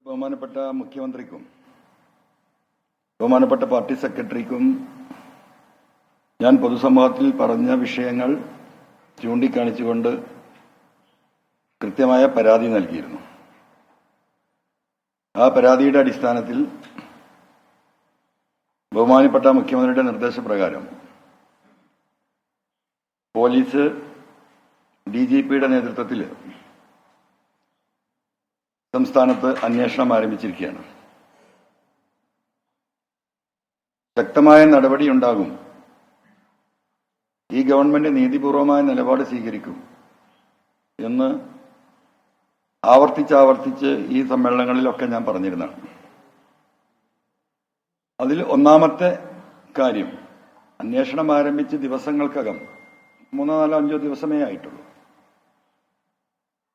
ബഹുമാനപ്പെട്ട മുഖ്യമന്ത്രിക്കും ബഹുമാനപ്പെട്ട പാർട്ടി സെക്രട്ടറിക്കും ഞാൻ പൊതുസമൂഹത്തിൽ പറഞ്ഞ വിഷയങ്ങൾ ചൂണ്ടിക്കാണിച്ചുകൊണ്ട് കൃത്യമായ പരാതി നൽകിയിരുന്നു. ആ പരാതിയുടെ അടിസ്ഥാനത്തിൽ ബഹുമാനപ്പെട്ട മുഖ്യമന്ത്രിയുടെ നിർദ്ദേശപ്രകാരം പോലീസ് ഡിജിപിയുടെ നേതൃത്വത്തിൽ സംസ്ഥാനത്ത് അന്വേഷണം ആരംഭിച്ചിരിക്കുകയാണ്. ശക്തമായ നടപടിയുണ്ടാകും. ഈ ഗവൺമെന്റ് നീതിപൂർവമായ നിലപാട് സ്വീകരിക്കും എന്ന് ആവർത്തിച്ച് ഈ സമ്മേളനങ്ങളിലൊക്കെ ഞാൻ പറഞ്ഞിരുന്നതാണ്. അതിൽ ഒന്നാമത്തെ കാര്യം, അന്വേഷണം ആരംഭിച്ച് ദിവസങ്ങൾക്കകം 3-4-5 ദിവസമേ ആയിട്ടുള്ളൂ.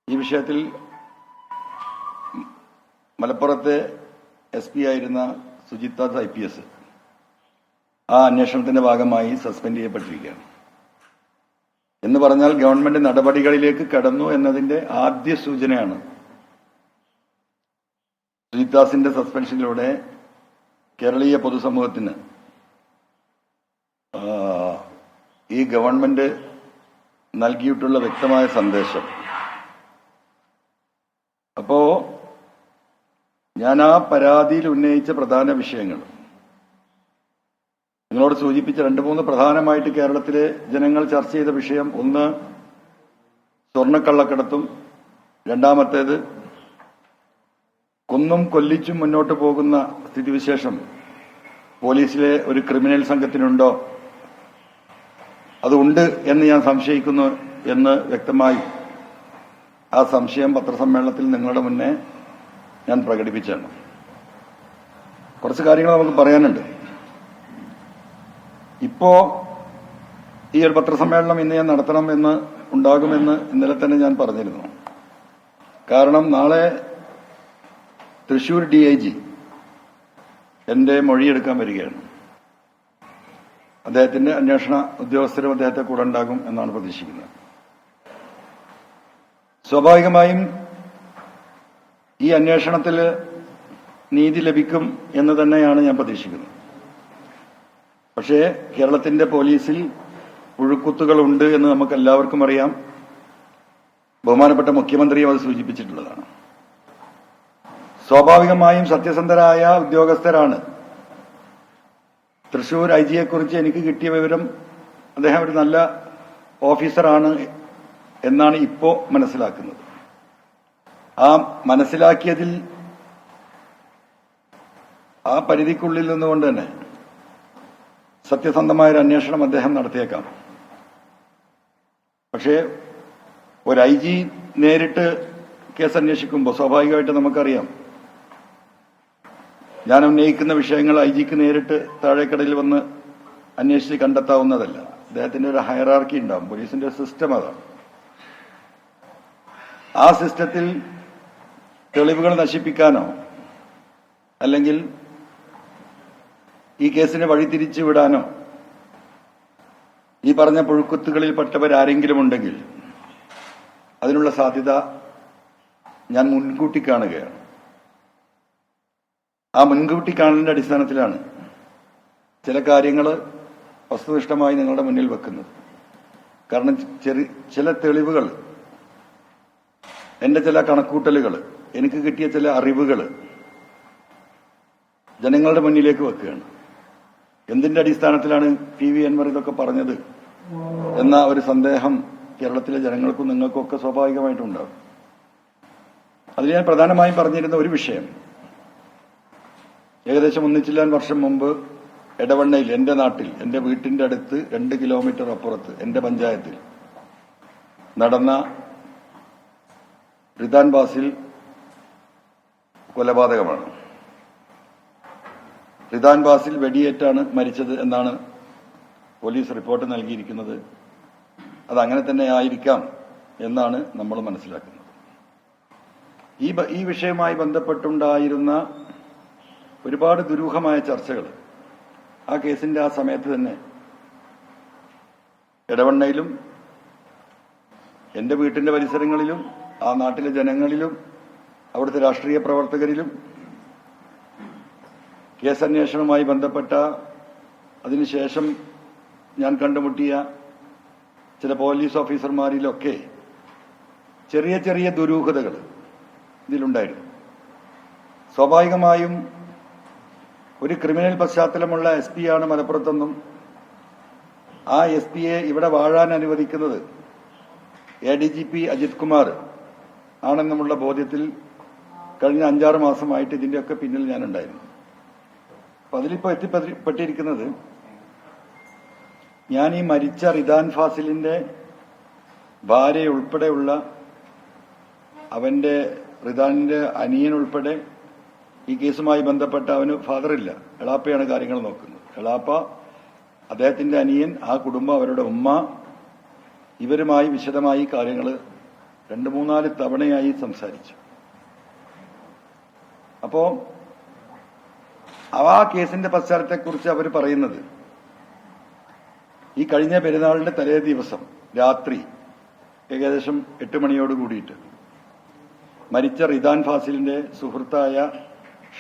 ഈ വിഷയത്തിൽ മലപ്പുറത്തെ SP ആയിരുന്ന സുജിത് ദാസ് IPS ആ അന്വേഷണത്തിന്റെ ഭാഗമായി സസ്പെൻഡ് ചെയ്യപ്പെട്ടിരിക്കുകയാണ്. എന്ന് പറഞ്ഞാൽ ഗവൺമെന്റ് നടപടികളിലേക്ക് കടന്നു എന്നതിന്റെ ആദ്യ സൂചനയാണ് സുജിത് ദാസിന്റെ സസ്പെൻഷനിലൂടെ കേരളീയ പൊതുസമൂഹത്തിന് ഈ ഗവൺമെന്റ് നൽകിയിട്ടുള്ള വ്യക്തമായ സന്ദേശം. അപ്പോ ഞാൻ ആ പരാതിയിൽ ഉന്നയിച്ച പ്രധാന വിഷയങ്ങൾ നിങ്ങളോട് സൂചിപ്പിച്ച 2-3 പ്രധാനമായിട്ട് കേരളത്തിലെ ജനങ്ങൾ ചർച്ച ചെയ്ത വിഷയം, ഒന്ന് സ്വർണ്ണക്കള്ളക്കടത്തും, രണ്ടാമത്തേത് കൊന്നും കൊല്ലിച്ചും മുന്നോട്ട് പോകുന്ന സ്ഥിതിവിശേഷം പോലീസിലെ ഒരു ക്രിമിനൽ സംഘത്തിനുണ്ടോ, അതുണ്ട് എന്ന് ഞാൻ സംശയിക്കുന്നു എന്ന് വ്യക്തമായി ആ സംശയം പത്രസമ്മേളനത്തിൽ നിങ്ങളുടെ മുന്നേ ഞാൻ പ്രകടിപ്പിച്ചാണ്. കുറച്ച് കാര്യങ്ങൾ നമുക്ക് പറയാനുണ്ട്. ഇപ്പോ ഈ ഒരു പത്രസമ്മേളനം ഇന്ന് ഞാൻ ഉണ്ടാകുമെന്ന് ഇന്നലെ തന്നെ ഞാൻ പറഞ്ഞിരുന്നു. കാരണം നാളെ തൃശൂർ DIG എന്റെ മൊഴിയെടുക്കാൻ വരികയാണ്. അദ്ദേഹത്തിന്റെ അന്വേഷണ ഉദ്യോഗസ്ഥരും അദ്ദേഹത്തെ കൂടെ ഉണ്ടാകും എന്നാണ് പ്രതീക്ഷിക്കുന്നത്. സ്വാഭാവികമായും ഈ അന്വേഷണത്തിൽ നീതി ലഭിക്കും എന്ന് തന്നെയാണ് ഞാൻ പ്രതീക്ഷിക്കുന്നത്. പക്ഷേ കേരളത്തിന്റെ പോലീസിൽ പുഴുക്കുത്തുകളുണ്ട് എന്ന് നമുക്ക് എല്ലാവർക്കും അറിയാം. ബഹുമാനപ്പെട്ട മുഖ്യമന്ത്രിയും അത് സൂചിപ്പിച്ചിട്ടുള്ളതാണ്. സ്വാഭാവികമായും സത്യസന്ധരായ ഉദ്യോഗസ്ഥരാണ്. തൃശൂർ IG-യെക്കുറിച്ച് എനിക്ക് കിട്ടിയ വിവരം അദ്ദേഹം ഒരു നല്ല ഓഫീസറാണ് എന്നാണ് ഇപ്പോ മനസ്സിലാക്കുന്നത്. ആ മനസ്സിലാക്കിയതിൽ ആ പരിധിക്കുള്ളിൽ നിന്നുകൊണ്ട് തന്നെ സത്യസന്ധമായൊരു അന്വേഷണം അദ്ദേഹം നടത്തിയേക്കാം. പക്ഷേ ഒരു IG നേരിട്ട് കേസ് അന്വേഷിക്കുമ്പോൾ സ്വാഭാവികമായിട്ട് നമുക്കറിയാം, ഞാൻ ഉന്നയിക്കുന്ന വിഷയങ്ങൾ IG-ക്ക് നേരിട്ട് താഴേക്കടയിൽ വന്ന് അന്വേഷിച്ച് കണ്ടെത്താവുന്നതല്ല. അദ്ദേഹത്തിന്റെ ഒരു ഹയറാർക്കി ഉണ്ടാവും. പോലീസിന്റെ സിസ്റ്റം അതാണ്. ആ സിസ്റ്റത്തിൽ തെളിവുകൾ നശിപ്പിക്കാനോ അല്ലെങ്കിൽ ഈ കേസിനെ വഴിതിരിച്ചു വിടാനോ ഈ പറഞ്ഞ പുഴുക്കുത്തുകളിൽപ്പെട്ടവരാരെങ്കിലും ഉണ്ടെങ്കിൽ അതിനുള്ള സാധ്യത ഞാൻ മുൻകൂട്ടി കാണുകയാണ്. ആ മുൻകൂട്ടി കാണലിന്റെ അടിസ്ഥാനത്തിലാണ് ചില കാര്യങ്ങൾ വസ്തുനിഷ്ഠമായി നിങ്ങളുടെ മുന്നിൽ വെക്കുന്നത്. കാരണം ചില തെളിവുകൾ, എന്റെ ചില കണക്കൂട്ടലുകൾ, എനിക്ക് കിട്ടിയ ചില അറിവുകൾ ജനങ്ങളുടെ മുന്നിലേക്ക് വെക്കുകയാണ്. എന്തിന്റെ അടിസ്ഥാനത്തിലാണ് PV അൻവർ ഇതൊക്കെ പറഞ്ഞത് എന്ന ഒരു സന്ദേഹം കേരളത്തിലെ ജനങ്ങൾക്കും നിങ്ങൾക്കും ഒക്കെ സ്വാഭാവികമായിട്ടുണ്ടാകും. അതിൽ ഞാൻ പ്രധാനമായും പറഞ്ഞിരുന്ന ഒരു വിഷയം, ഏകദേശം 1 വർഷം മുമ്പ് എടവണ്ണയിൽ, എന്റെ നാട്ടിൽ, എന്റെ വീട്ടിന്റെ അടുത്ത് 2 കിലോമീറ്റർ അപ്പുറത്ത് എന്റെ പഞ്ചായത്തിൽ നടന്ന റിദാൻ ബാസിൽ കൊലപാതകമാണ്. റിദാൻ ബാസിൽ വെടിയേറ്റാണ് മരിച്ചത് എന്നാണ് പോലീസ് റിപ്പോർട്ട് നൽകിയിരിക്കുന്നത്. അതങ്ങനെ തന്നെ ആയിരിക്കാം എന്നാണ് നമ്മൾ മനസ്സിലാക്കുന്നത്. ഈ വിഷയവുമായി ബന്ധപ്പെട്ടുണ്ടായിരുന്ന ഒരുപാട് ദുരൂഹമായ ചർച്ചകൾ ആ കേസിന്റെ ആ സമയത്ത് തന്നെ എടവണ്ണയിലും എന്റെ വീട്ടിന്റെ പരിസരങ്ങളിലും ആ നാട്ടിലെ ജനങ്ങളിലും അവിടുത്തെ രാഷ്ട്രീയ പ്രവർത്തകരിലും കേസന്വേഷണവുമായി ബന്ധപ്പെട്ട അതിനുശേഷം ഞാൻ കണ്ടുമുട്ടിയ ചില പോലീസ് ഓഫീസർമാരിലൊക്കെ ചെറിയ ചെറിയ ദുരൂഹതകൾ ഇതിലുണ്ടായിരുന്നു. സ്വാഭാവികമായും ഒരു ക്രിമിനൽ പശ്ചാത്തലമുള്ള എസ് പി ആണ് മലപ്പുറത്തെന്നും ആ എസ് പിയെ ഇവിടെ വാഴാൻ അനുവദിക്കുന്നത് ADGP അജിത് കുമാർ ആണെന്നുമുള്ള ബോധ്യത്തിൽ കഴിഞ്ഞ 5-6 മാസമായിട്ട് ഇതിന്റെയൊക്കെ പിന്നിൽ ഞാനുണ്ടായിരുന്നു. അപ്പൊ അതിലിപ്പോ എത്തിപ്പെട്ടിരിക്കുന്നത് ഞാൻ ഈ മരിച്ച റിദാൻ ഫാസിലിന്റെ ഭാര്യ ഉൾപ്പെടെയുള്ള അവന്റെ റിദാനിന്റെ അനിയൻ ഉൾപ്പെടെ ഈ കേസുമായി ബന്ധപ്പെട്ട അവന് ഫാദറില്ല, എളാപ്പയാണ് കാര്യങ്ങൾ നോക്കുന്നത്. എളാപ്പ, അദ്ദേഹത്തിന്റെ അനിയൻ, ആ കുടുംബം, അവരുടെ ഉമ്മ, ഇവരുമായി വിശദമായി കാര്യങ്ങൾ 2-3-4 തവണയായി സംസാരിച്ചു. അപ്പോ ആ കേസിന്റെ പശ്ചാത്തലത്തെക്കുറിച്ച് അവർ പറയുന്നത് ഈ കഴിഞ്ഞ പെരുന്നാളിന്റെ തലേ ദിവസം രാത്രി ഏകദേശം 8 മണിയോട് കൂടിയിട്ട് മരിച്ച റിദാൻ ഫാസിലിന്റെ സുഹൃത്തായ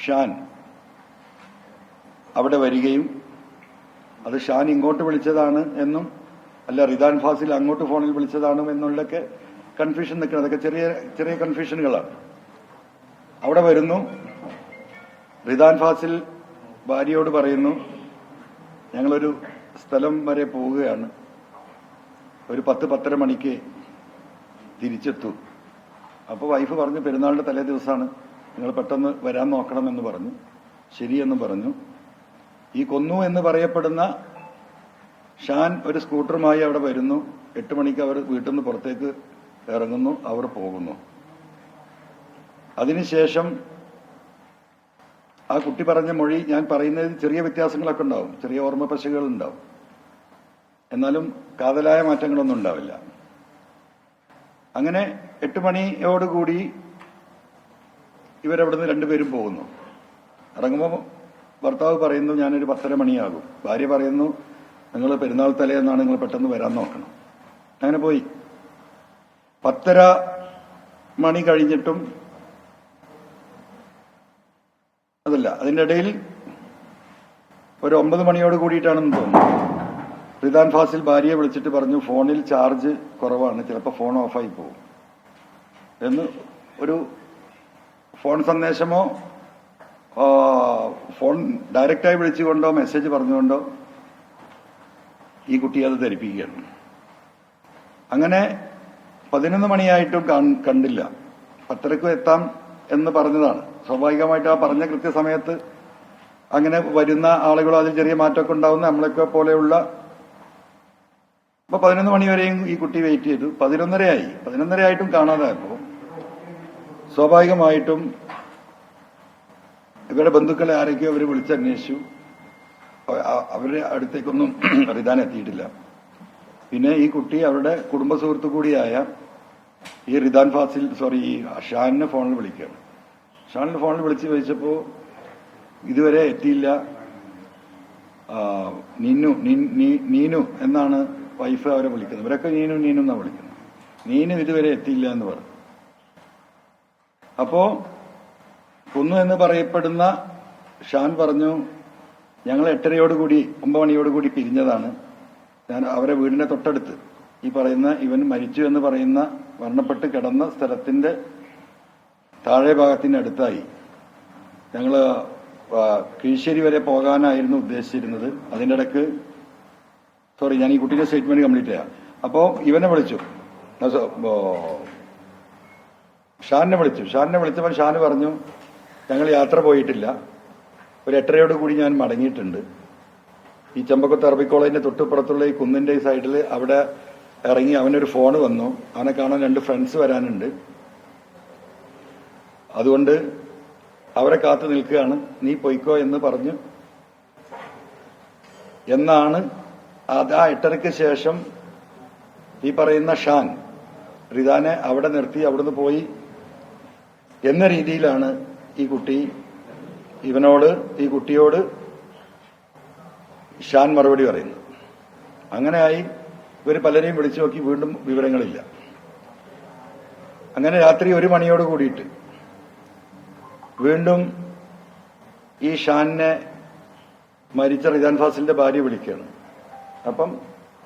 ഷാൻ അവിടെ വരികയും അത് ഷാൻ ഇങ്ങോട്ട് വിളിച്ചതാണ് എന്നും അല്ല റിദാൻ ഫാസിൽ അങ്ങോട്ട് ഫോണിൽ വിളിച്ചതാണ് എന്നുള്ളൊക്കെ കൺഫ്യൂഷൻ നിൽക്കുന്നത്. അതൊക്കെ ചെറിയ ചെറിയ കൺഫ്യൂഷനുകളാണ്. അവിടെ വരുന്നു, റിദാൻ ഫാസിൽ ഭാര്യയോട് പറയുന്നു, ഞങ്ങളൊരു സ്ഥലം വരെ പോവുകയാണ്, ഒരു 10-10:30 മണിക്ക് തിരിച്ചെത്തൂ. അപ്പോൾ വൈഫ് പറഞ്ഞു, പെരുന്നാളിന്റെ തലേ ദിവസമാണ്, നിങ്ങൾ പെട്ടെന്ന് വരാൻ നോക്കണമെന്ന് പറഞ്ഞു. ശരിയെന്ന് പറഞ്ഞു. ഈ കൊന്നു എന്ന് പറയപ്പെടുന്ന ഷാൻ ഒരു സ്കൂട്ടറുമായി അവിടെ വരുന്നു. 8 മണിക്ക് അവർ വീട്ടിൽ നിന്ന് പുറത്തേക്ക് ഇറങ്ങുന്നു, അവർ പോകുന്നു. അതിനുശേഷം ആ കുട്ടി പറഞ്ഞ മൊഴി ഞാൻ പറയുന്നതിൽ ചെറിയ വ്യത്യാസങ്ങളൊക്കെ ഉണ്ടാവും, ചെറിയ ഓർമ്മ പശകൾ ഉണ്ടാവും, എന്നാലും കാതലായ മാറ്റങ്ങളൊന്നും ഉണ്ടാവില്ല. അങ്ങനെ 8 മണിയോടുകൂടി ഇവരവിടുന്ന് രണ്ടുപേരും പോകുന്നു. ഇറങ്ങുമ്പോൾ ഭർത്താവ് പറയുന്നു, ഞാനൊരു 10:30 മണിയാകും. ഭാര്യ പറയുന്നു, നിങ്ങൾ പെരുന്നാൾ തലേന്നാണ്, നിങ്ങൾ പെട്ടെന്ന് വരാൻ നോക്കണം. അങ്ങനെ പോയി. 10:30 മണി കഴിഞ്ഞിട്ടും അതല്ല, അതിന്റെ ഇടയിൽ ഒരു 9 മണിയോട് കൂടിയിട്ടാണെന്ന് തോന്നുന്നു റിദാൻ ഫാസിൽ ഭാര്യയെ വിളിച്ചിട്ട് പറഞ്ഞു, ഫോണിൽ ചാർജ് കുറവാണ്, ചിലപ്പോൾ ഫോൺ ഓഫായി പോകും എന്ന് ഒരു ഫോൺ സന്ദേശമോ ഫോൺ ഡയറക്റ്റായി വിളിച്ചുകൊണ്ടോ മെസ്സേജ് പറഞ്ഞുകൊണ്ടോ ഈ കുട്ടിയെ അത് ധരിപ്പിക്കുകയാണ്. അങ്ങനെ 11 മണിയായിട്ടും കണ്ടില്ല. 10:30 എത്താം എന്ന് പറഞ്ഞതാണ്. സ്വാഭാവികമായിട്ട് ആ പറഞ്ഞ കൃത്യസമയത്ത് അങ്ങനെ വരുന്ന ആളുകളോ അതിൽ ചെറിയ മാറ്റമൊക്കെ ഉണ്ടാവുന്ന നമ്മളൊക്കെ പോലെയുള്ള. അപ്പൊ 11 മണിവരെയും ഈ കുട്ടി വെയിറ്റ് ചെയ്തു. 11:30 ആയി. 11:30 ആയിട്ടും കാണാതായപ്പോ സ്വാഭാവികമായിട്ടും ഇവരുടെ ബന്ധുക്കളെ ആരൊക്കെയോ അവർ വിളിച്ചന്വേഷിച്ചു. അവരുടെ അടുത്തേക്കൊന്നും റിദാൻ എത്തിയിട്ടില്ല. പിന്നെ ഈ കുട്ടി അവരുടെ കുടുംബ സുഹൃത്തു കൂടിയായ ഈ റിദാൻ ഫാസിൽ ഈ ഷാനിനെ ഫോണിൽ വിളിക്കുകയാണ്. ഷാനിന് ഫോണിൽ വിളിച്ച് ചോദിച്ചപ്പോൾ ഇതുവരെ എത്തിയില്ല, നീനു എന്നാണ് വൈഫ് അവരെ വിളിക്കുന്നത്. ഇവരൊക്കെ നീനു എന്നാണ് വിളിക്കുന്നത്. നീനു ഇതുവരെ എത്തിയില്ല എന്ന് പറഞ്ഞു. അപ്പോ കൊന്നു എന്ന് പറയപ്പെടുന്ന ഷാൻ പറഞ്ഞു, ഞങ്ങൾ 8:30 9 മണിയോടുകൂടി പിരിഞ്ഞതാണ്. ഞാൻ അവരെ വീടിന്റെ തൊട്ടടുത്ത് ഈ പറയുന്ന ഇവൻ മരിച്ചു എന്ന് പറയുന്ന മരണപ്പെട്ട് കിടന്ന സ്ഥലത്തിന്റെ താഴെ ഭാഗത്തിന്റെ അടുത്തായി ഞങ്ങൾ കീഴ്ശ്ശേരി വരെ പോകാനായിരുന്നു ഉദ്ദേശിച്ചിരുന്നത്. അതിന്റെ ഇടയ്ക്ക് ഞാൻ ഈ കുട്ടിയുടെ സ്റ്റേറ്റ്മെന്റ് കംപ്ലീറ്റ് ചെയ്യാം. അപ്പോ ഇവനെ വിളിച്ചു, ഷാനിനെ വിളിച്ചപ്പോൾ ഷാന് പറഞ്ഞു, ഞങ്ങൾ യാത്ര പോയിട്ടില്ല, ഒരു 8:30 ഞാൻ മടങ്ങിയിട്ടുണ്ട്. ഈ ചെമ്പക്കത്ത് അറബി കോളേജിന്റെ തൊട്ടുപുറത്തുള്ള ഈ കുന്നിന്റെ ഈ സൈഡിൽ അവിടെ ഇറങ്ങി അവനൊരു ഫോൺ വന്നു, അവനെ കാണാൻ 2 ഫ്രണ്ട്സ് വരാനുണ്ട്, അതുകൊണ്ട് അവരെ കാത്തു നിൽക്കുകയാണ്, നീ പൊയ്ക്കോ എന്ന് പറഞ്ഞു എന്നാണ്. അത് ആ 8:30 ശേഷം ഈ പറയുന്ന ഷാൻ റിദാനെ അവിടെ നിർത്തി അവിടുന്ന് പോയി എന്ന രീതിയിലാണ് ഈ കുട്ടിയോട് ഷാൻ മറുപടി പറയുന്നത്. അങ്ങനെയായി ഇവർ പലരെയും വിളിച്ചു നോക്കി, വീണ്ടും വിവരങ്ങളില്ല. അങ്ങനെ രാത്രി 1 മണിയോട് കൂടിയിട്ട് വീണ്ടും ഈ ഷാനിനെ മരിച്ച റിദാൻ ഫാസിലിന്റെ ഭാര്യ വിളിക്കുകയാണ്. അപ്പം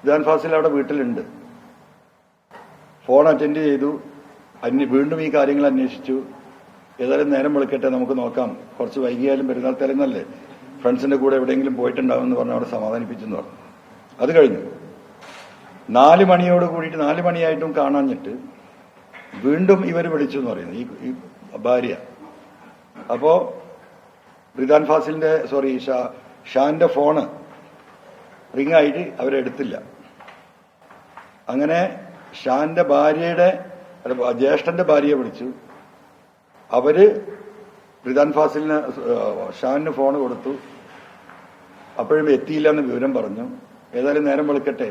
റിദാൻ ഫാസിൽ അവിടെ വീട്ടിലുണ്ട്. ഫോൺ അറ്റൻഡ് ചെയ്തു. വീണ്ടും ഈ കാര്യങ്ങൾ അന്വേഷിച്ചു. ഏതായാലും നേരം വെളുക്കട്ടെ, നമുക്ക് നോക്കാം, കുറച്ച് വൈകിയാലും പെരുന്നാൾ തലേന്നല്ലേ, ഫ്രണ്ട്സിന്റെ കൂടെ എവിടെയെങ്കിലും പോയിട്ടുണ്ടാവും എന്ന് പറഞ്ഞ് അവിടെ സമാധാനിപ്പിച്ചെന്ന് പറഞ്ഞു. അത് കഴിഞ്ഞു 4 മണിയോട് കൂടിയിട്ട് 4 മണിയായിട്ടും കാണാഞ്ഞിട്ട് വീണ്ടും ഇവർ വിളിച്ചു എന്ന് പറയുന്നു, ഈ ഭാര്യ. അപ്പോ റിദാൻ ഫാസിലിന്റെ ഷാന്റെ ഫോണ് റിംഗ് ആയിട്ട് അവരെടുത്തില്ല. അങ്ങനെ ഷാന്റെ ഭാര്യയുടെ ജ്യേഷ്ഠന്റെ ഭാര്യയെ വിളിച്ചു. അവര് റിദാൻ ഫാസിലിന് ഷാനിന് ഫോണ് കൊടുത്തു. അപ്പോഴും എത്തിയില്ല എന്ന് വിവരം പറഞ്ഞു. ഏതായാലും നേരം വെളുക്കട്ടെ,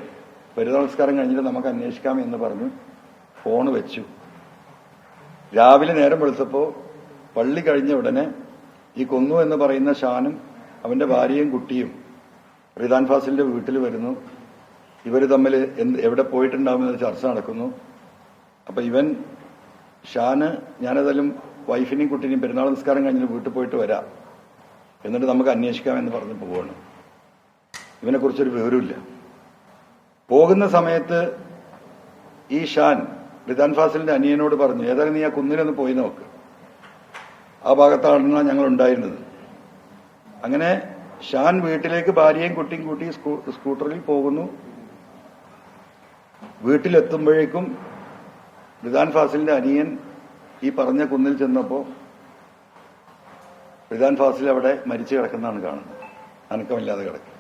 പെരുന്നാൾ നമസ്കാരം കഴിഞ്ഞിട്ട് നമുക്ക് അന്വേഷിക്കാം എന്ന് പറഞ്ഞു ഫോണ് വെച്ചു. രാവിലെ നേരം വെളുത്തപ്പോ പള്ളി കഴിഞ്ഞ ഉടനെ ഈ കൊന്നു എന്ന് പറയുന്ന ഷാനും അവന്റെ ഭാര്യയും കുട്ടിയും റിദാൻ ഫാസിലിന്റെ വീട്ടിൽ വരുന്നു. ഇവര് തമ്മിൽ എവിടെ പോയിട്ടുണ്ടാവുമെന്ന് ചർച്ച നടക്കുന്നു. അപ്പൊ ഷാന് ഞാനേതായാലും വൈഫിനെയും കുട്ടീനെയും പെരുന്നാൾ നിസ്കാരം കഴിഞ്ഞ് വീട്ടിൽ പോയിട്ട് വരാം, എന്നിട്ട് നമുക്ക് അന്വേഷിക്കാമെന്ന് പറഞ്ഞ് പോവാണ്. ഇവനെക്കുറിച്ചൊരു വിവരമില്ല. പോകുന്ന സമയത്ത് ഈ ഷാൻ റിദാൻ ഫാസിലിന്റെ അനിയനോട് പറഞ്ഞു, ഏതായാലും നീ ആ കുന്നിലൊന്ന് പോയി നോക്ക്, ആ ഭാഗത്താണ് ഞങ്ങൾ ഉണ്ടായിരുന്നത്. അങ്ങനെ ഷാൻ വീട്ടിലേക്ക് ഭാര്യയും കുട്ടിയും കൂട്ടി സ്കൂട്ടറിൽ പോകുന്നു. വീട്ടിലെത്തുമ്പോഴേക്കും റിദാൻ ഫാസിലിന്റെ അനിയൻ ഈ പറഞ്ഞ കുന്നിൽ ചെന്നപ്പോ റിദാൻ ഫാസിൽ അവിടെ മരിച്ചു കിടക്കുന്നതാണ് കാണുന്നത്, അനക്കമില്ലാതെ കിടക്കുക.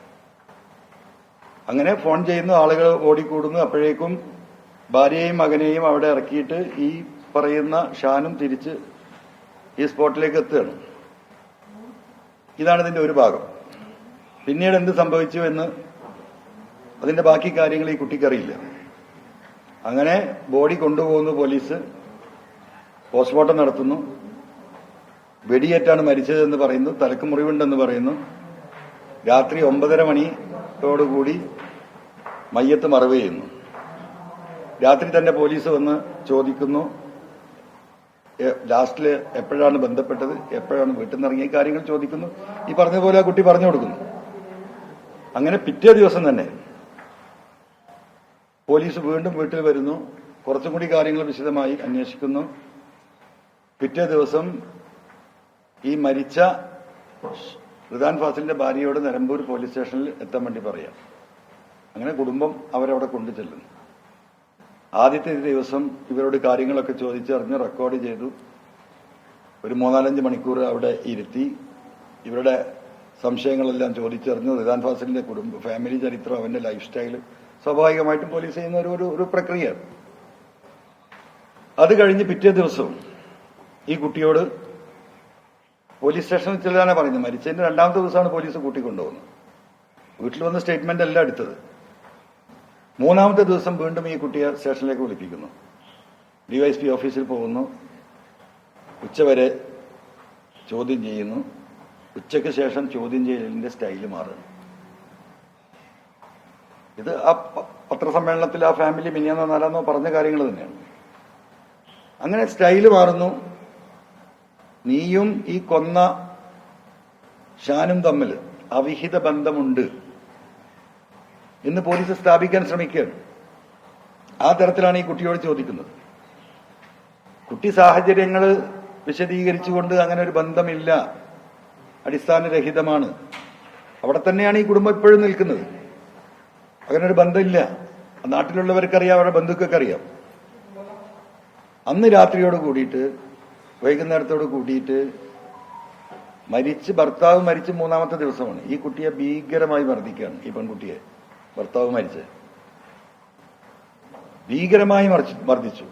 അങ്ങനെ ഫോൺ ചെയ്യുന്നു, ആളുകൾ ഓടിക്കൂടുന്നു. അപ്പോഴേക്കും ഭാര്യയെയും മകനെയും അവിടെ ഇറക്കിയിട്ട് ഈ പറയുന്ന ഷാനും തിരിച്ച് ഈ സ്പോട്ടിലേക്ക് എത്തുകയാണ്. ഇതാണ് ഇതിന്റെ ഒരു ഭാഗം. പിന്നീട് എന്ത് സംഭവിച്ചു എന്ന് അതിന്റെ ബാക്കി കാര്യങ്ങൾ ഈ കുട്ടിക്കറിയില്ല. അങ്ങനെ ബോഡി കൊണ്ടുപോകുന്നു പോലീസ്, പോസ്റ്റ്മോർട്ടം നടത്തുന്നു. വെടിയേറ്റാണ് മരിച്ചതെന്ന് പറയുന്നു, തലക്ക് മുറിവുണ്ടെന്ന് പറയുന്നു. രാത്രി 9:30 മണിയോടുകൂടി മയ്യത്ത് മറവ് ചെയ്യുന്നു. രാത്രി തന്നെ പോലീസ് വന്ന് ചോദിക്കുന്നു, ലാസ്റ്റില് എപ്പോഴാണ് ബന്ധപ്പെട്ടത്, എപ്പോഴാണ് വീട്ടിൽ നിന്ന് ഇറങ്ങിയ കാര്യങ്ങൾ ചോദിക്കുന്നു. ഈ പറഞ്ഞതുപോലെ ആ കുട്ടി പറഞ്ഞു കൊടുക്കുന്നു. അങ്ങനെ പിറ്റേ ദിവസം തന്നെ പോലീസ് വീണ്ടും വീട്ടിൽ വരുന്നു, കുറച്ചും കൂടി കാര്യങ്ങൾ വിശദമായി അന്വേഷിക്കുന്നു. പിറ്റേ ദിവസം ഈ മരിച്ച റിദാൻ ഫാസിലിന്റെ ഭാര്യയോട് നിലമ്പൂർ പോലീസ് സ്റ്റേഷനിൽ എത്താൻ വേണ്ടി പറയാം. അങ്ങനെ കുടുംബം അവരവിടെ കൊണ്ടു ചെല്ലുന്നു. ആദ്യത്തെ ദിവസം ഇവരോട് കാര്യങ്ങളൊക്കെ ചോദിച്ചറിഞ്ഞ് റെക്കോർഡ് ചെയ്തു. ഒരു 3-4 മണിക്കൂർ അവിടെ ഇരുത്തി ഇവരുടെ സംശയങ്ങളെല്ലാം ചോദിച്ചറിഞ്ഞു. റിദാൻ ഫാസിലിന്റെ ഫാമിലി ചരിത്രം, അവന്റെ ലൈഫ് സ്റ്റൈല് സ്വാഭാവികമായിട്ടും പോലീസ് ചെയ്യുന്ന ഒരു പ്രക്രിയ. അത് കഴിഞ്ഞ് പിറ്റേ ദിവസവും ഈ കുട്ടിയോട് പോലീസ് സ്റ്റേഷനിൽ ചെല്ലാനാണ് പറയുന്നത്. മരിച്ചതിന്റെ 2ാമത്തെ ദിവസമാണ് പോലീസ് കൂട്ടിക്കൊണ്ടുപോകുന്നത്. വീട്ടിൽ വന്ന് സ്റ്റേറ്റ്മെന്റ് അല്ല എടുത്തത്. 3ാമത്തെ ദിവസം വീണ്ടും ഈ കുട്ടിയെ സ്റ്റേഷനിലേക്ക് വിളിപ്പിക്കുന്നു. ഡിവൈഎസ്പി ഓഫീസിൽ പോകുന്നു. ഉച്ചവരെ ചോദ്യം ചെയ്യുന്നു. ഉച്ചയ്ക്ക് ശേഷം ചോദ്യം ചെയ്യലിന്റെ സ്റ്റൈല് മാറുന്നു. ഇത് ആ പത്രസമ്മേളനത്തിൽ ആ ഫാമിലി മിനിയാന്നോ നാലാന്നോ പറഞ്ഞ കാര്യങ്ങൾ തന്നെയാണ്. അങ്ങനെ സ്റ്റൈല് മാറുന്നു. നീയും ഈ കൊന്ന ഷാനും തമ്മിൽ അവിഹിത ബന്ധമുണ്ട് എന്ന് പോലീസ് സ്ഥാപിക്കാൻ ശ്രമിക്കുകയാണ്. ആ തരത്തിലാണ് ഈ കുട്ടിയോട് ചോദിക്കുന്നത്. കുട്ടി സാഹചര്യങ്ങൾ വിശദീകരിച്ചുകൊണ്ട് അങ്ങനെ ഒരു ബന്ധമില്ല, അടിസ്ഥാനരഹിതമാണ്, അവിടെ തന്നെയാണ് ഈ കുടുംബം ഇപ്പോഴും നിൽക്കുന്നത്, അങ്ങനെ ഒരു ബന്ധമില്ല, നാട്ടിലുള്ളവർക്കറിയാം, അവരുടെ ബന്ധുക്കൾക്ക് അറിയാം. അന്ന് രാത്രിയോട് കൂടിയിട്ട് വൈകുന്നേരത്തോട് കൂടിയിട്ട് മരിച്ച് ഭർത്താവ് മരിച്ച് 3ാമത്തെ ദിവസമാണ് ഈ കുട്ടിയെ ഭീകരമായി മർദ്ദിക്കുകയാണ്. ഈ പെൺകുട്ടിയെ ഭർത്താവ് മരിച്ച് ഭീകരമായി മർദ്ദിച്ചു.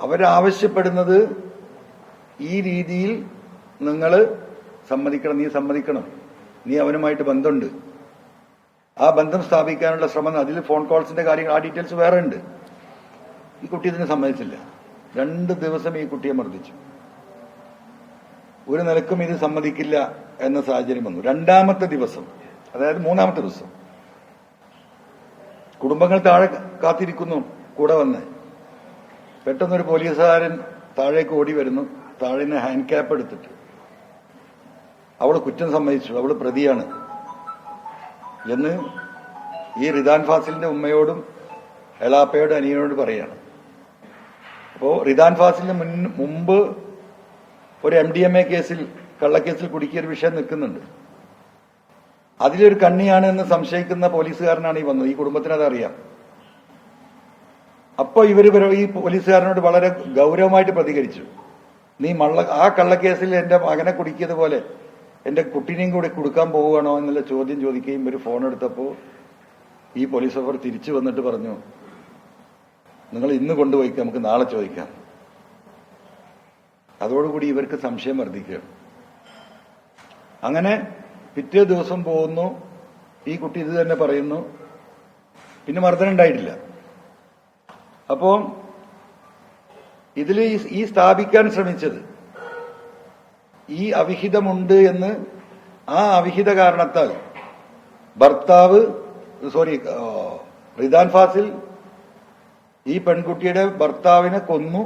അവരാവശ്യപ്പെടുന്നത് ഈ രീതിയിൽ നിങ്ങൾ സമ്മതിക്കണം, നീ സമ്മതിക്കണം, നീ അവനുമായിട്ട് ബന്ധമുണ്ട്, ആ ബന്ധം സ്ഥാപിക്കാനുള്ള ശ്രമം, അതിൽ ഫോൺ കോൾസിന്റെ കാര്യങ്ങൾ, ആ ഡീറ്റെയിൽസ് വേറെ ഉണ്ട്. ഈ കുട്ടി ഇതിന് സമ്മതിച്ചില്ല. 2 ദിവസം ഈ കുട്ടിയെ മർദ്ദിച്ചു. ഒരു നിലക്കും ഇത് സമ്മതിക്കില്ല എന്ന സാഹചര്യം വന്നു. 2ാമത്തെ ദിവസം, അതായത് 3ാമത്തെ ദിവസം, കുടുംബങ്ങൾ താഴെ കാത്തിരിക്കുന്നു കൂടെ വന്ന്. പെട്ടെന്നൊരു പോലീസുകാരൻ താഴേക്ക് ഓടി വരുന്നു. താഴെ നിന്ന് ഹാൻഡ് ക്യാപ്പ് എടുത്തിട്ട് അവൾ കുറ്റം സമ്മതിച്ചു, അവൾ പ്രതിയാണ് എന്ന് ഈ റിദാൻ ഫാസിലിന്റെ ഉമ്മയോടും എളാപ്പയോടും അനിയനോട് പറയാണ്. അപ്പോ റിദാൻ ഫാസിലിന് മുമ്പ് ഒരു MDMA കേസിൽ, കള്ളക്കേസിൽ കുടുക്കിയൊരു വിഷയം നിൽക്കുന്നുണ്ട്. അതിലൊരു കണ്ണിയാണ് എന്ന് സംശയിക്കുന്ന പോലീസുകാരനാണ് ഈ വന്നത്. ഈ കുടുംബത്തിന് അതറിയാം. അപ്പൊ ഈ പോലീസുകാരനോട് വളരെ ഗൗരവമായിട്ട് പ്രതികരിച്ചു. നീ ആ കള്ളക്കേസിൽ എന്റെ മകനെ കുടുക്കിയതുപോലെ എന്റെ കുട്ടീനെയും കൂടി കൊടുക്കാൻ പോവുകയാണോ എന്നുള്ള ചോദ്യം ചോദിക്കുകയും ഒരു ഫോൺ എടുത്തപ്പോ ഈ പോലീസ് ഓഫീസർ തിരിച്ചു വന്നിട്ട് പറഞ്ഞു, നിങ്ങൾ ഇന്ന് കൊണ്ടുപോയിക്കാം, നമുക്ക് നാളെ ചോദിക്കാം. അതോടുകൂടി ഇവർക്ക് സംശയം വർദ്ധിക്കുകയാണ്. അങ്ങനെ പിറ്റേ ദിവസം പോകുന്നു, ഈ കുട്ടി ഇത് തന്നെ പറയുന്നു. പിന്നെ മർദ്ദനം ഉണ്ടായിട്ടില്ല. അപ്പോ ഇതിൽ ഈ സ്ഥാപിക്കാൻ ശ്രമിച്ചത് ഈ അവിഹിതമുണ്ട് എന്ന്, ആ അവിഹിത കാരണത്താൽ റിദാൻ ഫാസിൽ ഈ പെൺകുട്ടിയുടെ ഭർത്താവിനെ കൊന്നു,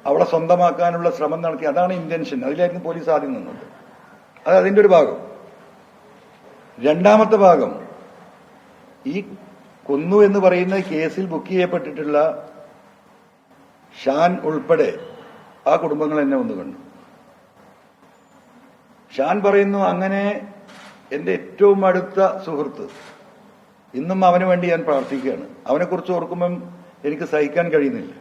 അവളെ സ്വന്തമാക്കാനുള്ള ശ്രമം നടത്തി. അതാണ് ഇന്റൻഷൻ. അതിലായിരുന്നു പോലീസ് ആദ്യം നിന്നത്. അത് അതിന്റെ ഒരു ഭാഗം. രണ്ടാമത്തെ ഭാഗം, ഈ കൊന്നു എന്ന് പറയുന്ന കേസിൽ ബുക്ക് ചെയ്യപ്പെട്ടിട്ടുള്ള ഷാൻ ഉൾപ്പെടെ ആ കുടുംബങ്ങൾ എന്നെ ഒന്ന് കണ്ടു. ഷാൻ പറയുന്നു, അങ്ങനെ എന്റെ ഏറ്റവും അടുത്ത സുഹൃത്ത്, ഇന്നും അവന് വേണ്ടി ഞാൻ പ്രാർത്ഥിക്കുകയാണ്. അവനെക്കുറിച്ച് ഓർക്കുമ്പം എനിക്ക് സഹിക്കാൻ കഴിയുന്നില്ല.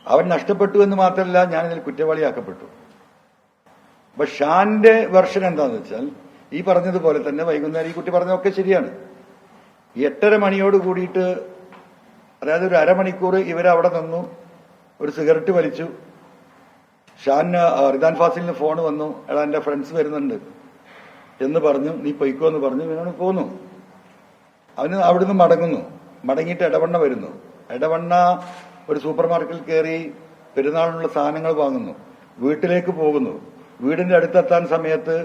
അവൻ നഷ്ടപ്പെട്ടു എന്ന് മാത്രമല്ല, ഞാനിതിൽ കുറ്റവാളിയാക്കപ്പെട്ടു. അപ്പൊ ഷാന്റെ വെർഷൻ എന്താന്ന് വെച്ചാൽ, ഈ പറഞ്ഞതുപോലെ തന്നെ വൈകുന്നേരം ഈ കുട്ടി പറഞ്ഞതൊക്കെ ശരിയാണ്. 8:30 മണിയോട് കൂടിയിട്ട്, അതായത് ഒരു അരമണിക്കൂർ ഇവരവിടെ നിന്നു, ഒരു സിഗരറ്റ് വലിച്ചു. ഷാന് റിദാൻ ഫാസിലിന് ഫോൺ വന്നു, എടാ എന്റെ ഫ്രണ്ട്സ് വരുന്നുണ്ട് എന്ന് പറഞ്ഞു, നീ പൊയ്ക്കോ എന്ന് പറഞ്ഞു. ഇവനോട് പോന്നു. അവന് അവിടുന്ന് മടങ്ങിയിട്ട് എടവണ്ണ വരുന്നു. എടവണ്ണ ഒരു സൂപ്പർ മാർക്കറ്റിൽ കയറി പെരുന്നാളിനുള്ള സാധനങ്ങൾ വാങ്ങുന്നു. വീട്ടിലേക്ക് പോകുന്നു. വീടിന്റെ അടുത്തെത്താൻ സമയത്ത്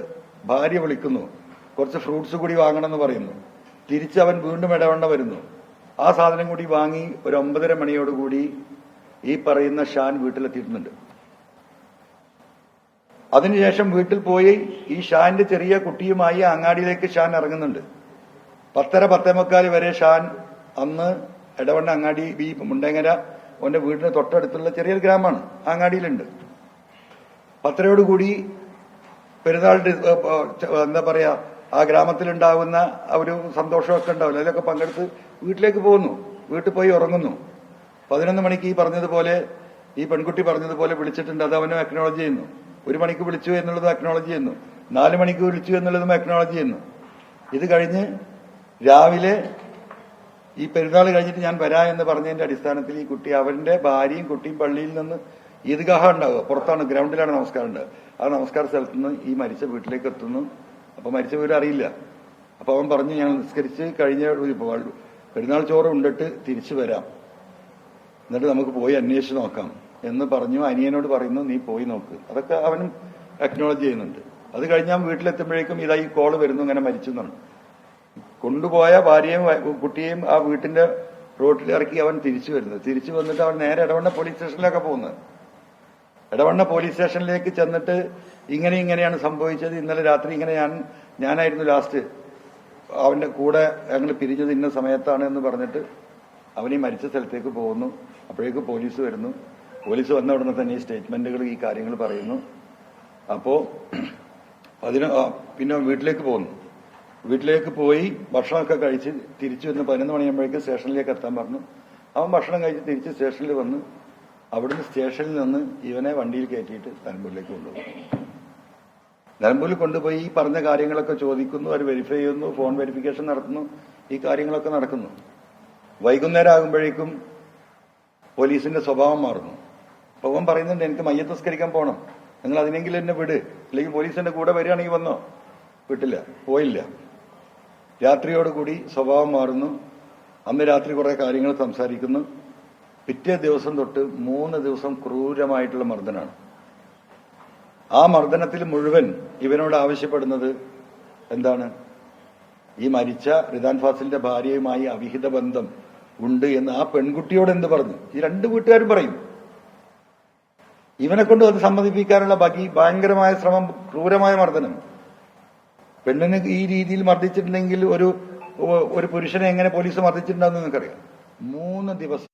ഭാര്യ വിളിക്കുന്നു, കുറച്ച് ഫ്രൂട്ട്സ് കൂടി വാങ്ങണമെന്ന് പറയുന്നു. തിരിച്ച് അവൻ വീണ്ടും എടവണ്ണ വരുന്നു. ആ സാധനം കൂടി വാങ്ങി ഒരു 9:30 മണിയോടുകൂടി ഈ പറയുന്ന ഷാൻ വീട്ടിലെത്തിയിട്ടുണ്ട്. അതിനുശേഷം വീട്ടിൽ പോയി ഈ ഷാന്റെ ചെറിയ കുട്ടിയുമായി അങ്ങാടിയിലേക്ക് ഷാൻ ഇറങ്ങുന്നുണ്ട്. 10:30-10:45 വരെ ഷാൻ അന്ന് എടവണ്ണ അങ്ങാടി, ഈ മുണ്ടേങ്ങര അവന്റെ വീടിന് തൊട്ടടുത്തുള്ള ചെറിയൊരു ഗ്രാമമാണ്, അങ്ങാടിയിലുണ്ട്. 10:30 പെരുന്നാളിന്റെ എന്താ പറയാ, ആ ഗ്രാമത്തിലുണ്ടാവുന്ന ഒരു സന്തോഷമൊക്കെ ഉണ്ടാവില്ല, അതിലൊക്കെ പങ്കെടുത്ത് വീട്ടിലേക്ക് പോകുന്നു. വീട്ടിൽ പോയി ഉറങ്ങുന്നു. 11 മണിക്ക് ഈ പറഞ്ഞതുപോലെ, ഈ പെൺകുട്ടി പറഞ്ഞതുപോലെ വിളിച്ചിട്ടുണ്ട്. അത് അവനും അക്നോളജ് ചെയ്യുന്നു. 1 മണിക്ക് വിളിച്ചു എന്നുള്ളതും അക്നോളജ് ചെയ്യുന്നു. 4 മണിക്ക് വിളിച്ചു എന്നുള്ളതും അക്നോളജ് ചെയ്യുന്നു. ഇത് കഴിഞ്ഞ് രാവിലെ ഈ പെരുന്നാൾ കഴിഞ്ഞിട്ട് ഞാൻ വരാ എന്ന് പറഞ്ഞതിന്റെ അടിസ്ഥാനത്തിൽ ഈ കുട്ടി, അവന്റെ ഭാര്യയും കുട്ടിയും പള്ളിയിൽ നിന്ന് ഈദ്ഗാഹ ഉണ്ടാവുക, പുറത്താണ്, ഗ്രൗണ്ടിലാണ് നമസ്കാരം ഉണ്ടാവുക. ആ നമസ്കാര സ്ഥലത്ത് നിന്ന് ഈ മരിച്ച വീട്ടിലേക്ക് എത്തുന്നു. അപ്പൊ മരിച്ച വീട് അറിയില്ല. അപ്പൊ അവൻ പറഞ്ഞു, ഞാൻ നിസ്കരിച്ച് കഴിഞ്ഞ പെരുന്നാൾ ചോറ് ഉണ്ടിട്ട് തിരിച്ചു വരാം, എന്നിട്ട് നമുക്ക് പോയി അന്വേഷിച്ച് നോക്കാം എന്ന് പറഞ്ഞു. അനിയനോട് പറയുന്നു, നീ പോയി നോക്ക്. അതൊക്കെ അവനും അക്നോളജ് ചെയ്യുന്നുണ്ട്. അത് കഴിഞ്ഞാൽ വീട്ടിലെത്തുമ്പോഴേക്കും ഇതായി കോള് വരുന്നു, ഇങ്ങനെ മരിച്ചു എന്നാണ്. കൊണ്ടുപോയ ഭാര്യയും കുട്ടിയെയും ആ വീട്ടിന്റെ റോഡിൽ ഇറക്കി അവൻ തിരിച്ചു വരുന്നത്. തിരിച്ചു വന്നിട്ട് അവൻ നേരെ എടവണ്ണ പോലീസ് സ്റ്റേഷനിലൊക്കെ പോകുന്നത്. എടവണ്ണ പോലീസ് സ്റ്റേഷനിലേക്ക് ചെന്നിട്ട് ഇങ്ങനെയാണ് സംഭവിച്ചത്, ഇന്നലെ രാത്രി ഇങ്ങനെ ഞാനായിരുന്നു ലാസ്റ്റ് അവന്റെ കൂടെ ഞങ്ങൾ പിരിഞ്ഞത് ഇന്ന സമയത്താണ് എന്ന് പറഞ്ഞിട്ട് അവനീ മരിച്ച സ്ഥലത്തേക്ക് പോകുന്നു. അപ്പോഴേക്ക് പോലീസ് വരുന്നു. പോലീസ് വന്ന ഉടനെ തന്നെ ഈ സ്റ്റേറ്റ്മെന്റുകൾ, ഈ കാര്യങ്ങൾ പറയുന്നു. അപ്പോ പിന്നെ വീട്ടിലേക്ക് പോകുന്നു. വീട്ടിലേക്ക് പോയി ഭക്ഷണമൊക്കെ കഴിച്ച് തിരിച്ചു വന്ന് 11 മണിയാകുമ്പോഴേക്ക് സ്റ്റേഷനിലേക്ക് എത്താൻ പറഞ്ഞു. അവൻ ഭക്ഷണം കഴിച്ച് തിരിച്ച് സ്റ്റേഷനിൽ വന്ന് അവിടുന്ന് സ്റ്റേഷനിൽ നിന്ന് ഇവനെ വണ്ടിയിൽ കയറ്റിയിട്ട് നിലമ്പൂരിലേക്ക് കൊണ്ടുപോയി. നിലമ്പൂരിൽ കൊണ്ടുപോയി ഈ പറഞ്ഞ കാര്യങ്ങളൊക്കെ ചോദിക്കുന്നു, അവർ വെരിഫൈ ചെയ്യുന്നു, ഫോൺ വെരിഫിക്കേഷൻ നടത്തുന്നു, ഈ കാര്യങ്ങളൊക്കെ നടക്കുന്നു. വൈകുന്നേരം ആകുമ്പോഴേക്കും പോലീസിന്റെ സ്വഭാവം മാറുന്നു. അപ്പൊ അവൻ പറയുന്നുണ്ട്, എനിക്ക് മയ്യത്ത് നിസ്കരിക്കാൻ പോകണം, നിങ്ങൾ അതിനെങ്കിലും എന്നെ വിട്, അല്ലെങ്കിൽ പോലീസിന്റെ കൂടെ വരികയാണെങ്കിൽ വന്നോ. വിട്ടില്ല, പോയില്ല. രാത്രിയോടുകൂടി സ്വഭാവം മാറുന്നു. അന്ന് രാത്രി കുറെ കാര്യങ്ങൾ സംസാരിക്കുന്നു. പിറ്റേ ദിവസം തൊട്ട് 3 ദിവസം ക്രൂരമായിട്ടുള്ള മർദ്ദനാണ്. ആ മർദ്ദനത്തിൽ മുഴുവൻ ഇവനോട് ആവശ്യപ്പെടുന്നത് എന്താണ്? ഈ മരിച്ച റിദാൻ ഫാസിലിന്റെ ഭാര്യയുമായി അവിഹിത ബന്ധം ഉണ്ട് എന്ന് ആ പെൺകുട്ടിയോട് എന്ത് പറഞ്ഞു? ഈ 2 വീട്ടുകാരും പറയും. ഇവനെ കൊണ്ട് അത് സമ്മതിപ്പിക്കാനുള്ള ഭയങ്കരമായ ശ്രമം, ക്രൂരമായ മർദ്ദനം. പെണ്ണിന് ഈ രീതിയിൽ മർദ്ദിച്ചിട്ടുണ്ടെങ്കിൽ ഒരു പുരുഷനെ എങ്ങനെ പോലീസ് മർദ്ദിച്ചിട്ടുണ്ടാവും നിങ്ങൾക്കറിയാം. 3 ദിവസം